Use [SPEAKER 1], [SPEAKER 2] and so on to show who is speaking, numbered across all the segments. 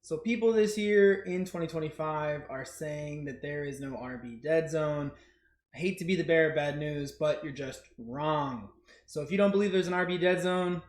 [SPEAKER 1] So people this year in 2025 are saying that there is no RB dead zone. I hate to be the bearer of bad news, but you're just wrong. So if you don't believe there's an RB dead zone,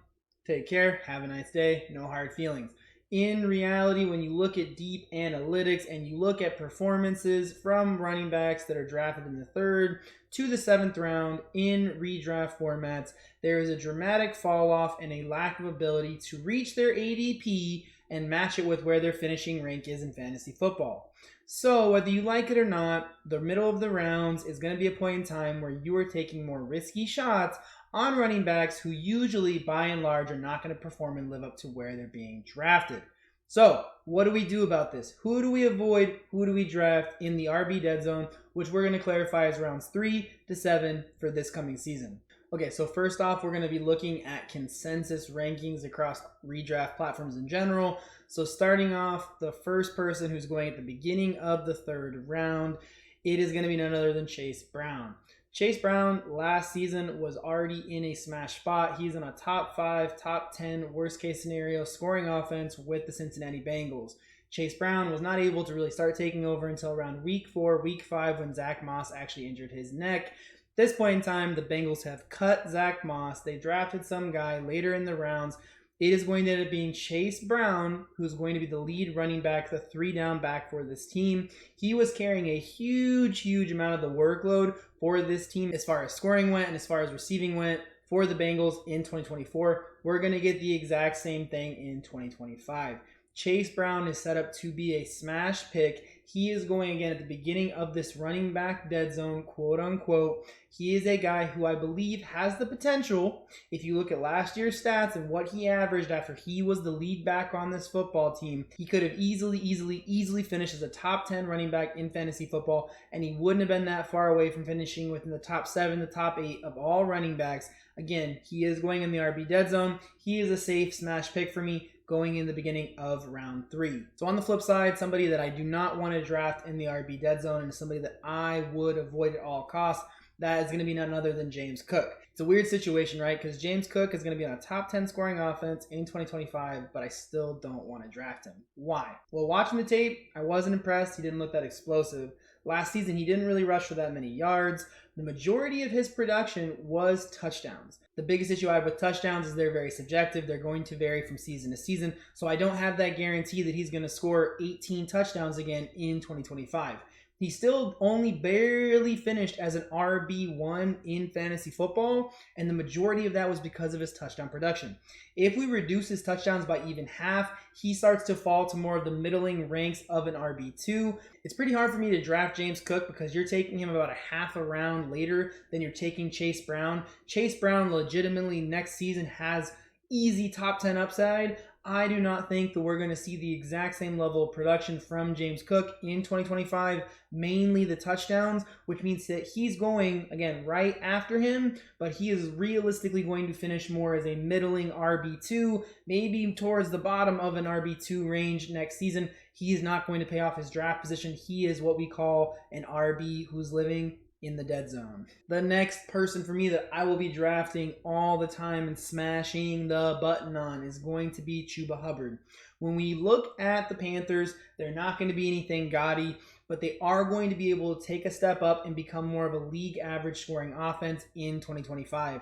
[SPEAKER 1] take care, have a nice day, no hard feelings. In reality, when you look at deep analytics and you look at performances from running backs that are drafted in the 3rd to the 7th round in redraft formats, there is a dramatic fall off and a lack of ability to reach their ADP and match it with where their finishing rank is in fantasy football. So whether you like it or not, the middle of the rounds is going to be a point in time where you are taking more risky shots on running backs who usually, by and large, are not going to perform and live up to where they're being drafted. So what do we do about this? Who do we avoid? Who do we draft in the RB dead zone, which we're going to clarify as rounds 3 to 7 for this coming season? Okay, so first off, we're going to be looking at consensus rankings across redraft platforms in general. So starting off, the first person who's going at the beginning of the 3rd round, it is going to be none other than Chase Brown. Chase Brown last season was already in a smash spot. He's in a top 5, top 10, worst case scenario scoring offense with the Cincinnati Bengals. Chase Brown was not able to really start taking over until around week 4, week 5 when Zach Moss actually injured his neck. At this point in time, the Bengals have cut Zach Moss. They drafted some guy later in the rounds. It is going to end up being Chase Brown, who's going to be the lead running back, the 3-down back for this team. He was carrying a huge amount of the workload for this team as far as scoring went and as far as receiving went for the Bengals in 2024. We're going to get the exact same thing in 2025. Chase Brown is set up to be a smash pick. He is going again at the beginning of this running back dead zone, quote unquote. He is a guy who I believe has the potential. If you look at last year's stats and what he averaged after he was the lead back on this football team, he could have easily finished as a top 10 running back in fantasy football, and he wouldn't have been that far away from finishing within the top 7, the top 8 of all running backs. Again, he is going in the RB dead zone. He is a safe smash pick for me going in the beginning of round 3. So on the flip side, somebody that I do not want to draft in the RB dead zone and somebody that I would avoid at all costs, that is going to be none other than James Cook. It's a weird situation, right? Because James Cook is going to be on a top 10 scoring offense in 2025, but I still don't want to draft him. Why? Well, watching the tape, I wasn't impressed. He didn't look that explosive. Last season, he didn't really rush for that many yards. The majority of his production was touchdowns. The biggest issue I have with touchdowns is they're very subjective. They're going to vary from season to season. So I don't have that guarantee that he's going to score 18 touchdowns again in 2025. He still only barely finished as an RB1 in fantasy football, and the majority of that was because of his touchdown production. If we reduce his touchdowns by even half, he starts to fall to more of the middling ranks of an RB2. It's pretty hard for me to draft James Cook because you're taking him about a half a round later than you're taking Chase Brown. Chase Brown legitimately next season has easy top 10 upside. I do not think that we're going to see the exact same level of production from James Cook in 2025, mainly the touchdowns, which means that he's going, again, right after him, but he is realistically going to finish more as a middling RB2, maybe towards the bottom of an RB2 range next season. He is not going to pay off his draft position. He is what we call an RB who's living in the dead zone. The next person for me that I will be drafting all the time and smashing the button on is going to be Chuba Hubbard. When we look at the Panthers, they're not going to be anything gaudy, but they are going to be able to take a step up and become more of a league average scoring offense in 2025.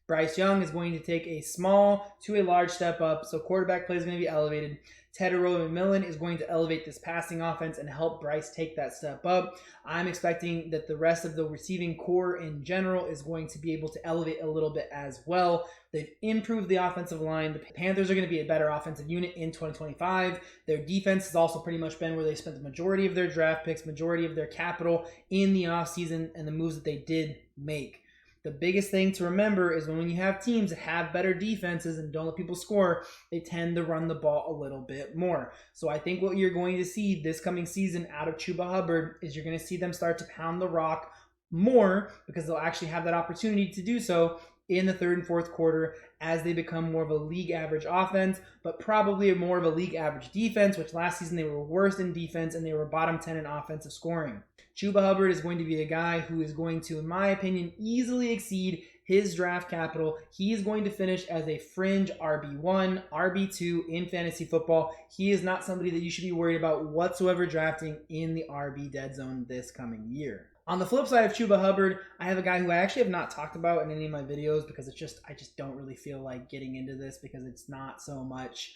[SPEAKER 1] Bryce Young is going to take a small to a large step up, so quarterback play is going to be elevated. Tedero McMillan is going to elevate this passing offense and help Bryce take that step up. I'm expecting that the rest of the receiving core in general is going to be able to elevate a little bit as well. They've improved the offensive line. The Panthers are going to be a better offensive unit in 2025. Their defense has also pretty much been where they spent the majority of their draft picks, majority of their capital in the offseason and the moves that they did make. The biggest thing to remember is when you have teams that have better defenses and don't let people score, they tend to run the ball a little bit more. So I think what you're going to see this coming season out of Chuba Hubbard is you're going to see them start to pound the rock more because they'll actually have that opportunity to do so in the third and fourth quarter as they become more of a league average offense, but probably more of a league average defense, which last season they were worst in defense and they were bottom 10 in offensive scoring. Chuba Hubbard is going to be a guy who is going to, in my opinion, easily exceed his draft capital. He is going to finish as a fringe RB1, RB2 in fantasy football. He is not somebody that you should be worried about whatsoever drafting in the RB dead zone this coming year. On the flip side of Chuba Hubbard, I have a guy who I actually have not talked about in any of my videos because I just don't really feel like getting into this because it's not so much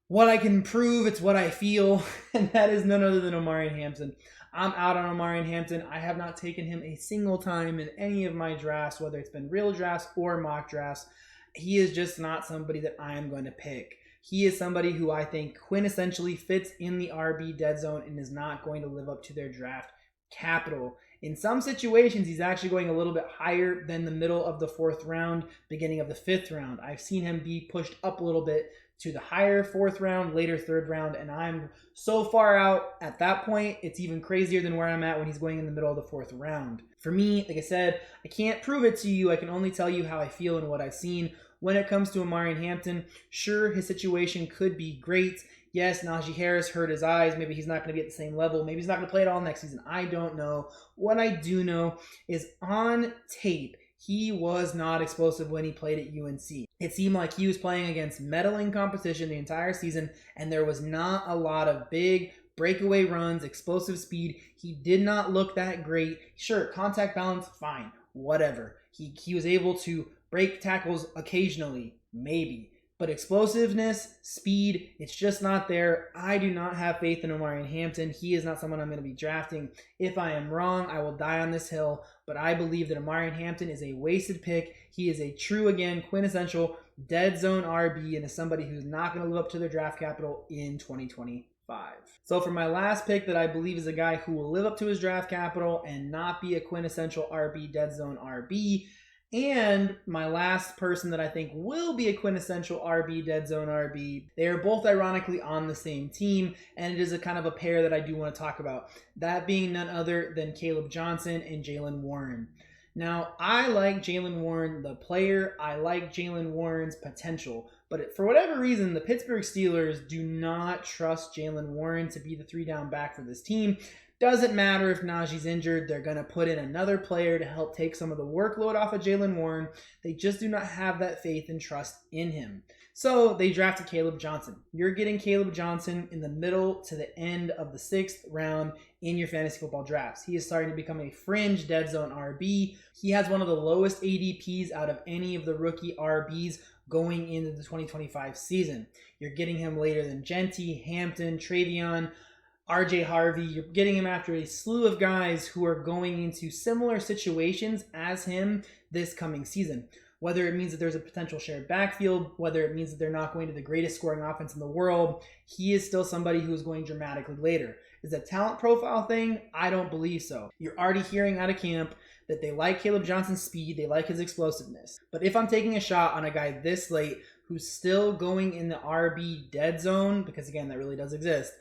[SPEAKER 1] what I can prove, it's what I feel, and that is none other than Omarion Hampton. I'm out on Omarion Hampton. I have not taken him a single time in any of my drafts, whether it's been real drafts or mock drafts. He is just not somebody that I am going to pick. He is somebody who I think quintessentially fits in the RB dead zone and is not going to live up to their draft capital. In some situations, he's actually going a little bit higher than the middle of the 4th round, beginning of the 5th round. I've seen him be pushed up a little bit to the higher 4th round, later 3rd round, and I'm so far out at that point, it's even crazier than where I'm at when he's going in the middle of the 4th round. For me, like I said, I can't prove it to you. I can only tell you how I feel and what I've seen. When it comes to Omarion Hampton, sure, his situation could be great. Yes, Najee Harris hurt his eyes. Maybe he's not going to be at the same level. Maybe he's not going to play at all next season. I don't know. What I do know is on tape, he was not explosive when he played at UNC. It seemed like he was playing against meddling competition the entire season, and there was not a lot of big breakaway runs, explosive speed. He did not look that great. Sure, contact balance, fine, whatever. He was able to break tackles occasionally, maybe. But explosiveness, speed, it's just not there. I do not have faith in Omarion Hampton. He is not someone I'm going to be drafting. If I am wrong, I will die on this hill. But I believe that Omarion Hampton is a wasted pick. He is a true, again, quintessential dead zone RB and is somebody who's not going to live up to their draft capital in 2025. So for my last pick that I believe is a guy who will live up to his draft capital and not be a quintessential RB dead zone RB, and my last person that I think will be a quintessential RB, dead zone RB, they are both ironically on the same team, and it is a kind of a pair that I do want to talk about. That being none other than Caleb Johnson and Jaylen Warren. Now, I like Jaylen Warren, the player. I like Jaylen Warren's potential. But for whatever reason, the Pittsburgh Steelers do not trust Jaylen Warren to be the 3-down back for this team. Doesn't matter if Najee's injured. They're going to put in another player to help take some of the workload off of Jaylen Warren. They just do not have that faith and trust in him. So they drafted Caleb Johnson. You're getting Caleb Johnson in the middle to the end of the 6th round in your fantasy football drafts. He is starting to become a fringe dead zone RB. He has one of the lowest ADPs out of any of the rookie RBs going into the 2025 season. You're getting him later than Genty, Hampton, Travion, RJ Harvey. You're getting him after a slew of guys who are going into similar situations as him this coming season. Whether it means that there's a potential shared backfield, whether it means that they're not going to the greatest scoring offense in the world, he is still somebody who is going dramatically later. Is it a talent profile thing? I don't believe so. You're already hearing out of camp that they like Caleb Johnson's speed, they like his explosiveness. But if I'm taking a shot on a guy this late who's still going in the RB dead zone, because again, that really does exist,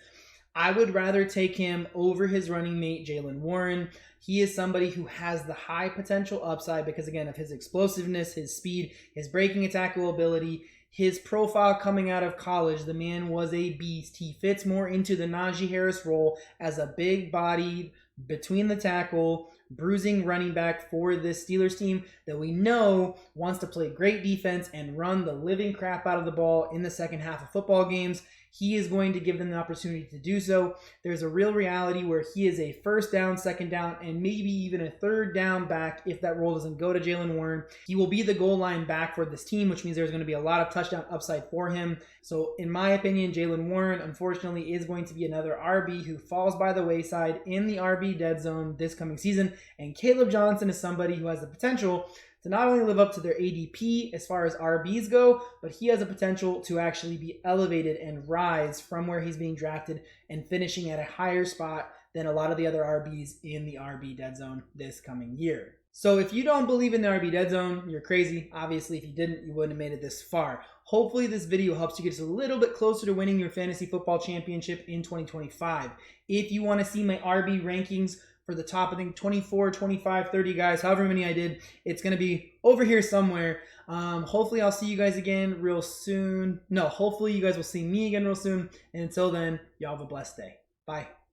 [SPEAKER 1] I would rather take him over his running mate, Jaylen Warren. He is somebody who has the high potential upside because, again, of his explosiveness, his speed, his breaking and tackle ability, his profile coming out of college. The man was a beast. He fits more into the Najee Harris role as a big-bodied, between the tackle, bruising running back for this Steelers team that we know wants to play great defense and run the living crap out of the ball in the second half of football games. He is going to give them the opportunity to do so. There's a real reality where he is a first down, second down, and maybe even a third down back if that role doesn't go to Jaylen Warren. He will be the goal line back for this team, which means there's going to be a lot of touchdown upside for him. So in my opinion, Jaylen Warren, unfortunately, is going to be another RB who falls by the wayside in the RB dead zone this coming season. And Caleb Johnson is somebody who has the potential to not only live up to their ADP as far as RBs go, but he has a potential to actually be elevated and rise from where he's being drafted and finishing at a higher spot than a lot of the other RBs in the RB dead zone this coming year. So if you don't believe in the RB dead zone, you're crazy. Obviously, if you didn't, you wouldn't have made it this far. Hopefully this video helps you get just a little bit closer to winning your fantasy football championship in 2025. If you want to see my RB rankings for the top, I think 24, 25, 30 guys, however many I did, it's going to be over here somewhere. Hopefully I'll see you guys again real soon. No, hopefully you guys will see me again real soon. And until then, y'all have a blessed day. Bye.